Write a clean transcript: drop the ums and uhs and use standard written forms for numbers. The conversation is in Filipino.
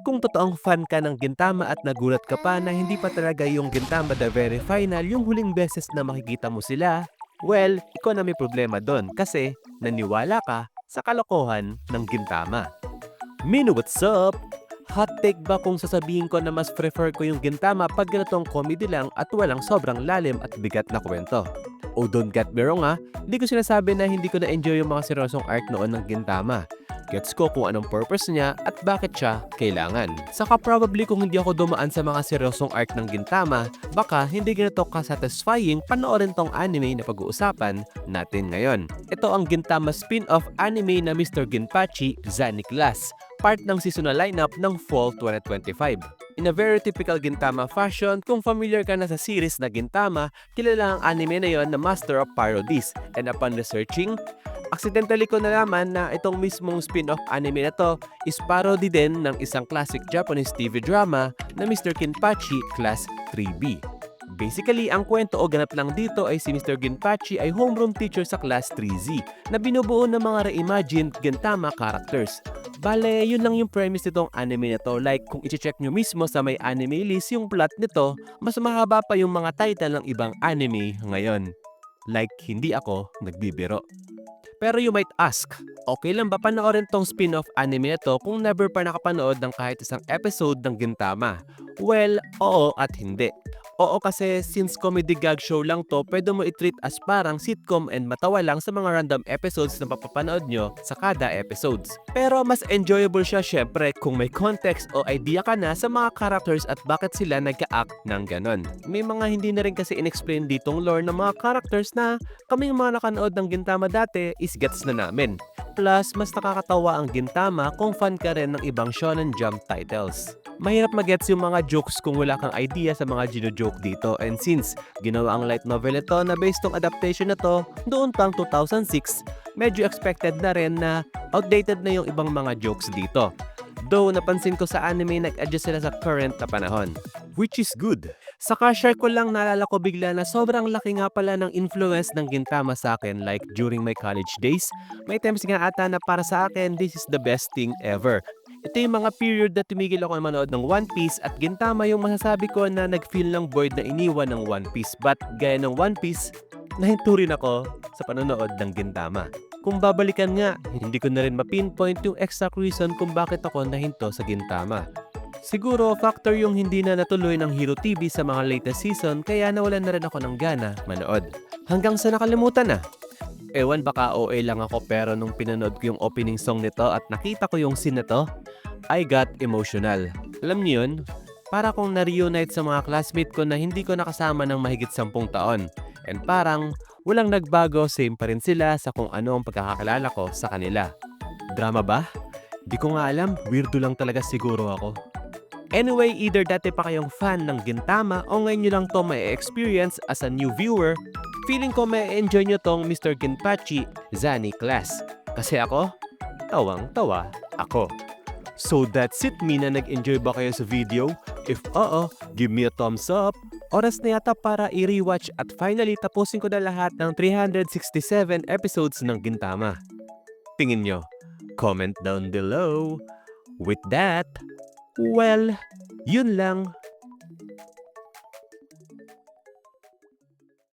Kung totoong fan ka ng Gintama at nagulat ka pa na hindi pa talaga yung Gintama the very final yung huling beses na makikita mo sila, well, ikaw na may problema doon kasi naniwala ka sa kalokohan ng Gintama. Mino, what's up? Hot take ba kung sasabihin ko na mas prefer ko yung Gintama pag ganitong comedy lang at walang sobrang lalim at bigat na kwento? Oh, don't get me wrong hindi ko sinasabi na hindi ko na-enjoy yung mga seryosong arc noon ng Gintama. Gets ko kung anong purpose niya at bakit siya kailangan. Saka probably kung hindi ako dumaan sa mga seryosong arc ng Gintama, baka hindi ganito ka-satisfying panoorin tong anime na pag-uusapan natin ngayon. Ito ang Gintama spin-off anime na Mr. Ginpachi Zani Class, part ng seasonal lineup ng Fall 2025. In a very typical Gintama fashion, kung familiar ka na sa series na Gintama, kilala ang anime na yon na master of parodies. And upon researching, accidentally ko nalaman na itong mismong spin-off anime na to is parody din ng isang classic Japanese TV drama na Mr. Ginpachi Class 3B. Basically, ang kwento o ganap lang dito ay si Mr. Ginpachi ay homeroom teacher sa Class 3Z na binubuo ng mga reimagined Gintama characters. Bale, yun lang yung premise nitong anime na to. Like, kung i-check nyo mismo sa may anime list yung plot nito, mas mahaba pa yung mga title ng ibang anime ngayon. Like, hindi ako nagbibiro. Pero you might ask, okay lang ba panoorin tong spin-off anime na to kung never pa nakapanood ng kahit isang episode ng Gintama? Well, oo at hindi. Oo kasi since comedy gag show lang to, pwede mo i-treat as parang sitcom and matawa lang sa mga random episodes na papapanood nyo sa kada episodes. Pero mas enjoyable siya syempre kung may context o idea ka na sa mga characters at bakit sila nagka-act ng ganon. May mga hindi na rin kasi in-explain ditong lore ng mga characters na kaming mga nakanood ng Gintama dati is gets na namin. Plus, mas nakakatawa ang Gintama kung fan ka rin ng ibang Shonen Jump titles. Mahirap magets yung mga jokes kung wala kang idea sa mga gino-joke dito, and since ginawa ang light novel ito na based tong adaptation na to noon pang 2006, medyo expected na rin na outdated na yung ibang mga jokes dito. Though napansin ko sa anime nag-adjust sila sa current na panahon, which is good. Saka share ko lang, naalala ko bigla na sobrang laki nga pala ng influence ng Gintama sa akin. Like during my college days, may times nga ata na para sa akin this is the best thing ever. Ito yung mga period na tumigil ako manood ng One Piece at Gintama yung masasabi ko na nag-feel ng void na iniwan ng One Piece. But gaya ng One Piece, nahinto rin ako sa panonood ng Gintama. Kung babalikan nga, hindi ko na rin mapinpoint yung exact reason kung bakit ako nahinto sa Gintama. Siguro factor yung hindi na natuloy ng Hero TV sa mga latest season kaya nawalan na rin ako ng gana manood. Hanggang sa nakalimutan na. Ewan, baka OA lang ako pero nung pinanood ko yung opening song nito at nakita ko yung scene na to, I got emotional. Alam niyo yun? Para kong na-reunite sa mga classmate ko na hindi ko nakasama ng mahigit 10 taon. And parang walang nagbago, same pa rin sila sa kung ano ang pagkakakilala ko sa kanila. Drama ba? Di ko nga alam, weirdo lang talaga siguro ako. Anyway, either dati pa kayong fan ng Gintama o ngayon nyo lang to may experience as a new viewer, feeling ko may enjoy nyo tong Mr. Ginpachi Zani Class. Kasi ako, tawang-tawa ako. So that's it, na nag-enjoy ba kayo sa video? If oo, give me a thumbs up. Oras na yata para i-rewatch at finally tapusin ko na lahat ng 367 episodes ng Gintama. Tingin nyo? Comment down below. With that, well, yun lang.